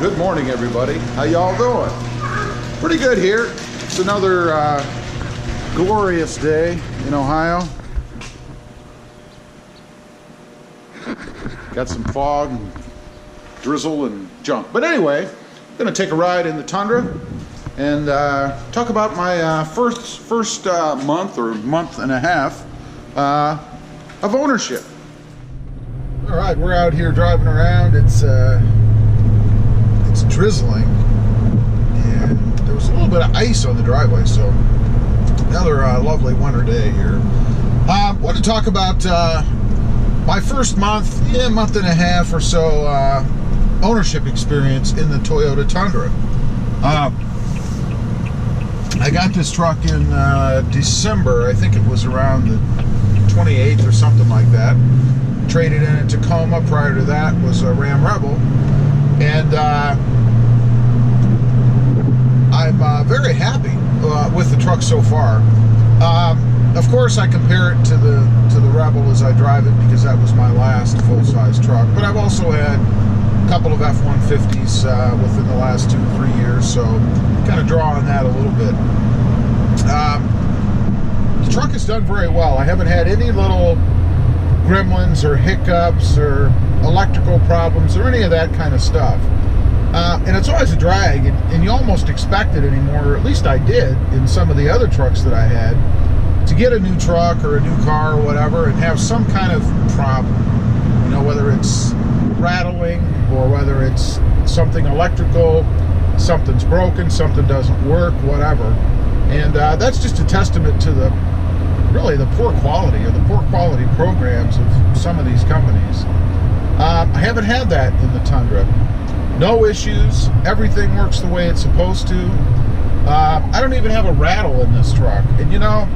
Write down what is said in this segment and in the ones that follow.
Good morning, everybody. How y'all doing? Pretty good here. It's another glorious day in Ohio. Got some fog and drizzle and junk. But anyway, I'm gonna take a ride in the Tundra and talk about my first month or month and a half of ownership. All right, we're out here driving around. It's drizzling, and there was a little bit of ice on the driveway, so another lovely winter day here. I want to talk about my first month and a half or so ownership experience in the Toyota Tundra. I got this truck in December. I think it was around the 28th or something like that. Traded in a Tacoma. Prior to that was a Ram Rebel, and I'm very happy with the truck so far. Of course, I compare it to the Rebel as I drive it because that was my last full-size truck. But I've also had a couple of F-150s within the last 2-3 years, so kind of draw on that a little bit. The truck has done very well. I haven't had any little gremlins or hiccups or electrical problems or any of that kind of stuff. And it's always a drag, and you almost expect it anymore, or at least I did in some of the other trucks that I had, to get a new truck or a new car or whatever and have some kind of problem. You know, whether it's rattling or whether it's something electrical, something's broken, something doesn't work, whatever. And that's just a testament to the poor quality or the poor quality programs of some of these companies. I haven't had that in the Tundra. No issues. Everything works the way it's supposed to. I don't even have a rattle in this truck. And you know,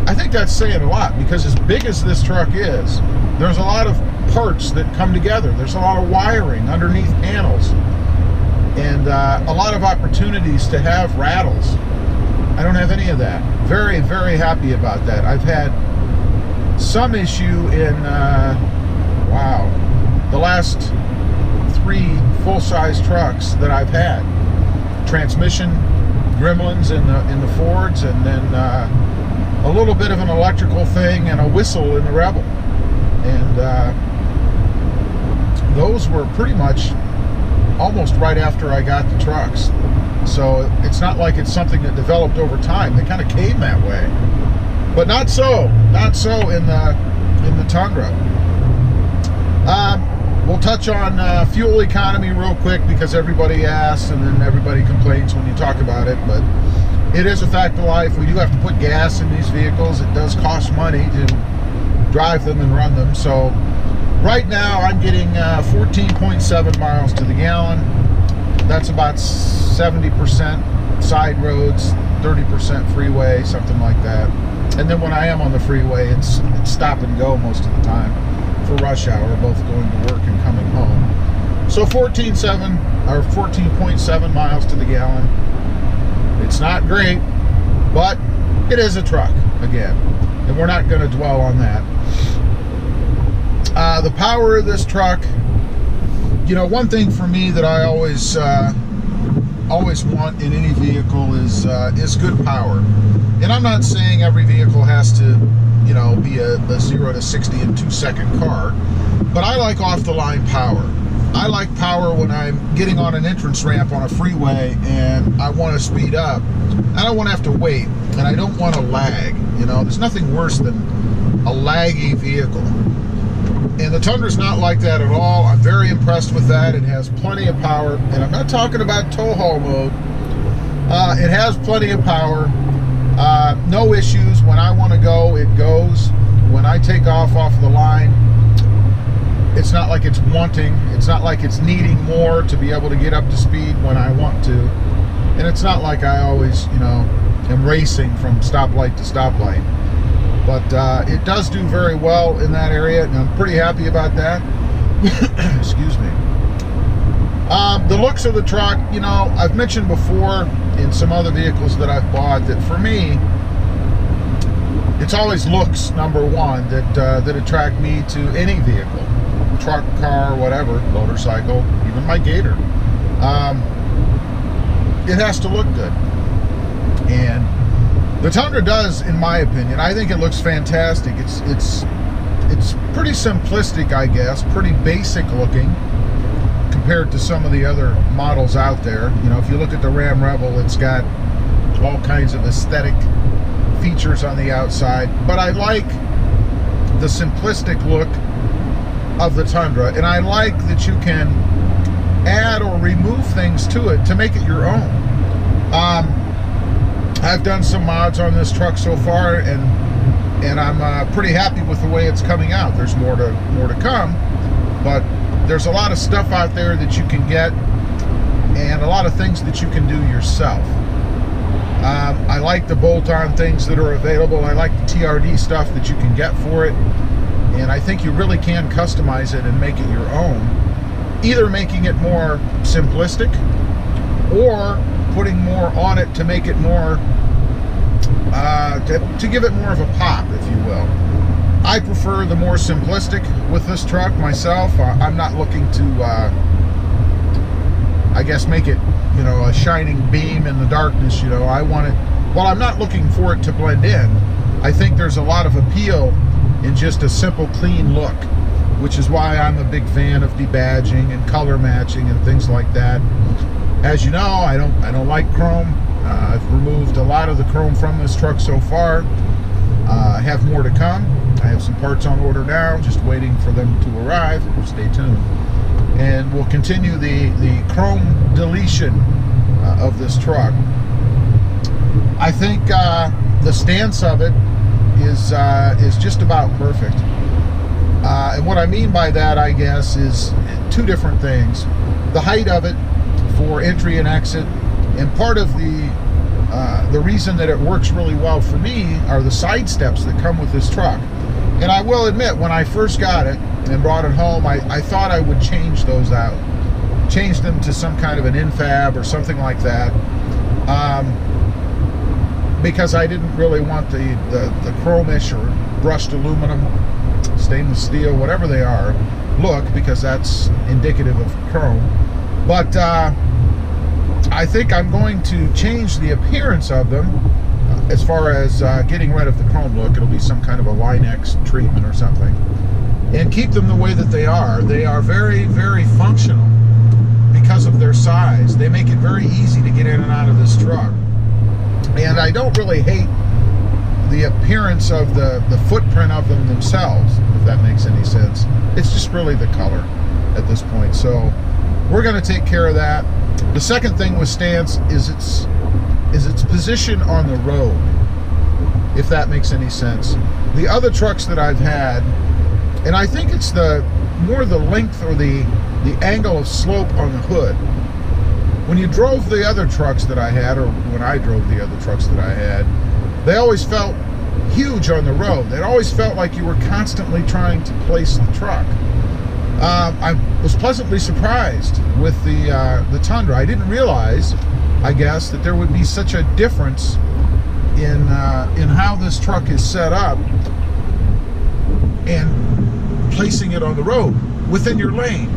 I think that's saying a lot, because as big as this truck is, there's a lot of parts that come together. There's a lot of wiring underneath panels, and a lot of opportunities to have rattles. I don't have any of that. Very, very happy about that. I've had some issue in, the last 3 full-size trucks that I've had. Transmission gremlins in the Fords, and then a little bit of an electrical thing and a whistle in the Rebel. And those were pretty much almost right after I got the trucks. So it's not like it's something that developed over time. They kind of came that way. But not so in the Tundra. We'll touch on fuel economy real quick, because everybody asks and then everybody complains when you talk about it. But it is a fact of life. We do have to put gas in these vehicles. It does cost money to drive them and run them. So right now I'm getting 14.7 miles to the gallon. That's about 70% side roads, 30% freeway, something like that. And then when I am on the freeway, it's stop and go most of the time for rush hour, both going to work and coming home. So 14.7 miles to the gallon. It's not great, but it is a truck, again, and we're not going to dwell on that. The power of this truck, you know, one thing for me that I always want in any vehicle is good power. And I'm not saying every vehicle has to, you know, be a 0 to 60 in 2-second car, but I like off-the-line power. I like power when I'm getting on an entrance ramp on a freeway and I want to speed up. I don't want to have to wait, and I don't want to lag. You know, there's nothing worse than a laggy vehicle. And the Tundra's not like that at all. I'm very impressed with that. It has plenty of power, and I'm not talking about tow haul mode. It has plenty of power. No issues. When I want to go, it goes. When I take off the line, it's not like it's wanting. It's not like it's needing more to be able to get up to speed when I want to. And it's not like I always, you know, am racing from stoplight to stoplight. But it does do very well in that area, and I'm pretty happy about that. Excuse me. The looks of the truck, you know, I've mentioned before in some other vehicles that I've bought that for me, it's always looks, number one, that attract me to any vehicle. Truck, car, whatever, motorcycle, even my Gator. it has to look good. And the Tundra does, in my opinion. I think it looks fantastic. It's pretty simplistic, I guess, pretty basic looking compared to some of the other models out there. You know, if you look at the Ram Rebel, it's got all kinds of aesthetic features on the outside, but I like the simplistic look of the Tundra, and I like that you can add or remove things to it to make it your own. I've done some mods on this truck so far, and I'm pretty happy with the way it's coming out. There's more to come, but there's a lot of stuff out there that you can get, and a lot of things that you can do yourself. I like the bolt-on things that are available. I like the TRD stuff that you can get for it, and I think you really can customize it and make it your own, either making it more simplistic or putting more on it to make it more to give it more of a pop, if you will. I prefer the more simplistic with this truck myself. I'm not looking to I guess make it, you know, a shining beam in the darkness. You know, I want it, well, I'm not looking for it to blend in. I think there's a lot of appeal in just a simple, clean look, which is why I'm a big fan of debadging and color matching and things like that. As you know, I don't like chrome. I've removed a lot of the chrome from this truck so far. I have more to come. I have some parts on order now, just waiting for them to arrive. Stay tuned. And we'll continue the chrome deletion of this truck. I think the stance of it is just about perfect. And what I mean by that, I guess, is two different things. The height of it for entry and exit, and part of the reason that it works really well for me are the side steps that come with this truck. And I will admit, when I first got it and brought it home, I thought I would change those out, change them to some kind of an infab or something like that, because I didn't really want the chromish or brushed aluminum, stainless steel, whatever they are, look, because that's indicative of chrome. But I think I'm going to change the appearance of them. As far as getting rid of the chrome look, it'll be some kind of a Line-X treatment or something, and keep them the way that they are. They are very, very functional because of their size. They make it very easy to get in and out of this truck. And I don't really hate the appearance of the footprint of them themselves, if that makes any sense. It's just really the color at this point. So we're going to take care of that. The second thing with stance is its position on the road, if that makes any sense. The other trucks that I've had, and I think it's more the length or the angle of slope on the hood. When you drove the other trucks that I had, or when I drove the other trucks that I had, they always felt huge on the road. It always felt like you were constantly trying to place the truck. I was pleasantly surprised with the Tundra. I didn't realize, I guess, that there would be such a difference in how this truck is set up and placing it on the road within your lane.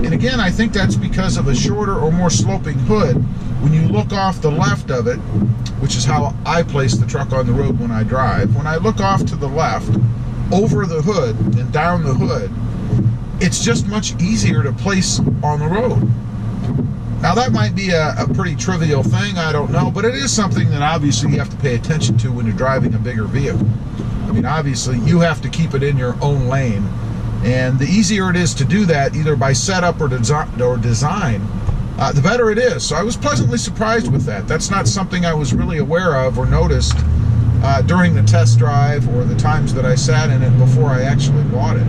And again, I think that's because of a shorter or more sloping hood. When you look off the left of it, which is how I place the truck on the road when I drive, when I look off to the left, over the hood and down the hood, it's just much easier to place on the road. Now that might be a pretty trivial thing, I don't know, but it is something that obviously you have to pay attention to when you're driving a bigger vehicle. I mean, obviously you have to keep it in your own lane, and the easier it is to do that, either by setup or design, the better it is. So I was pleasantly surprised with that. That's not something I was really aware of or noticed during the test drive or the times that I sat in it before I actually bought it.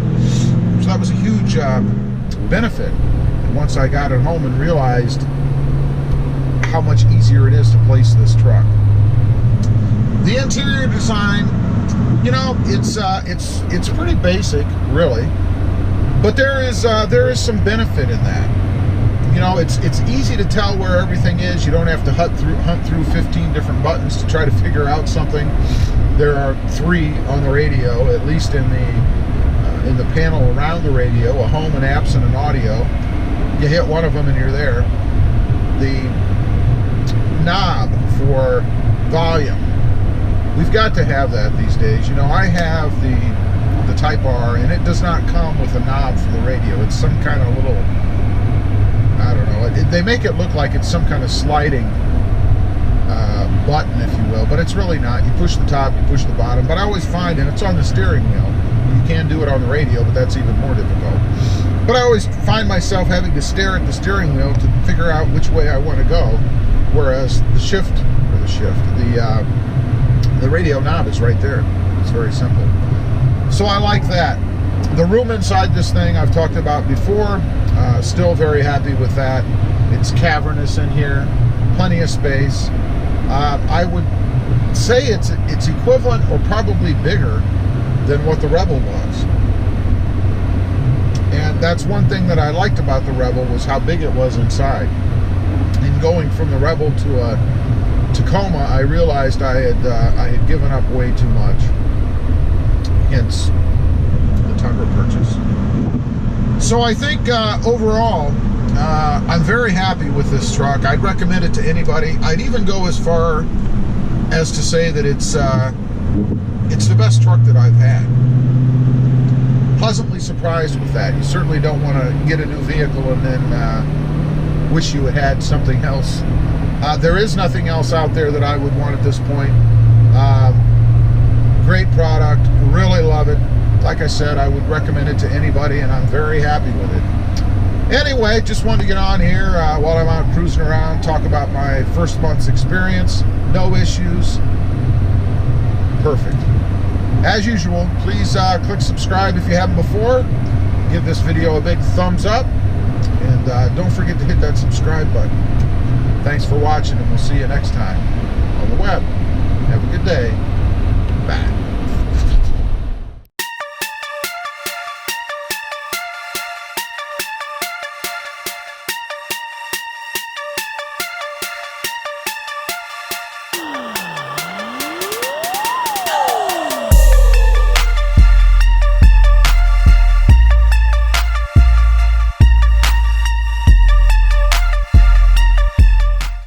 So that was a huge benefit once I got it home and realized how much easier it is to place this truck. The interior design, you know, it's pretty basic, really, but there is some benefit in that. You know, it's easy to tell where everything is. You don't have to hunt through 15 different buttons to try to figure out something. There are 3 on the radio, at least in the panel around the radio: a home, an apps, and an audio. You hit one of them and you're there. The knob for volume, we've got to have that these days. You know, I have the Type R, and it does not come with a knob for the radio. It's some kind of little, I don't know, they make it look like it's some kind of sliding button, if you will, but it's really not. You push the top, you push the bottom, but I always find, and it's on the steering wheel, you can do it on the radio, but that's even more difficult. But I always find myself having to stare at the steering wheel to figure out which way I want to go, whereas the radio knob is right there. It's very simple. So I like that. The room inside this thing I've talked about before. Still very happy with that. It's cavernous in here, plenty of space. I would say it's equivalent or probably bigger than what the Rebel was. And that's one thing that I liked about the Rebel, was how big it was inside. And going from the Rebel to a Tacoma, I realized I had given up way too much. Hence the Tundra purchase. So I think overall, I'm very happy with this truck. I'd recommend it to anybody. I'd even go as far as to say that it's the best truck that I've had. Pleasantly surprised with that. You certainly don't want to get a new vehicle and then wish you had something else. There is nothing else out there that I would want at this point. Great product. Really love it. Like I said, I would recommend it to anybody, and I'm very happy with it. Anyway, just wanted to get on here while I'm out cruising around, talk about my first month's experience. No issues. Perfect. As usual, please click subscribe if you haven't before. Give this video a big thumbs up. And don't forget to hit that subscribe button. Thanks for watching, and we'll see you next time on the web. Have a good day. Bye.